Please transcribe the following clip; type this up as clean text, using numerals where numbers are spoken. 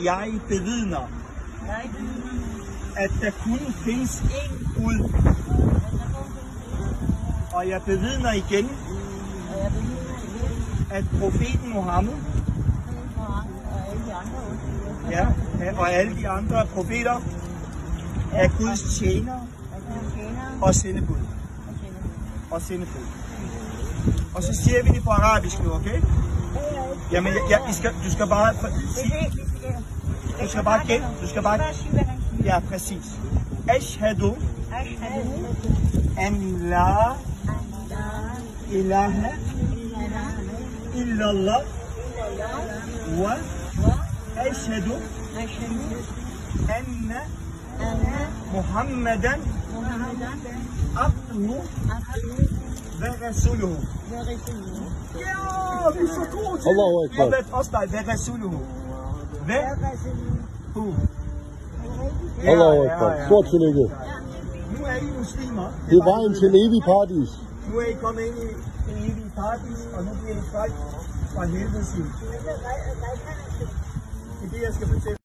Jeg bevidner, at der kun findes én Gud. Og jeg bevidner igen, at profeten Muhammed og alle de andre profeter er Guds tjenere og sendebud. Og så siger vi det på arabisk nu, okay? Jamen, du skal bare ja, præcis. Ashhadu an la ilaha illallah wa ashhadu anna Muhammadan abduhu ve resuluhu. Ja, vi er så gode til det. Og hvad også dig, ve resuluhu. Allahu Akbar. Stort tillykke. Nu er I muslimer. Det er vejen til evig paradis. Nu er I kommet ind i en evig paradis, og nu bliver I frelst fra helvedes liv. Det er det, jeg skal fortælle.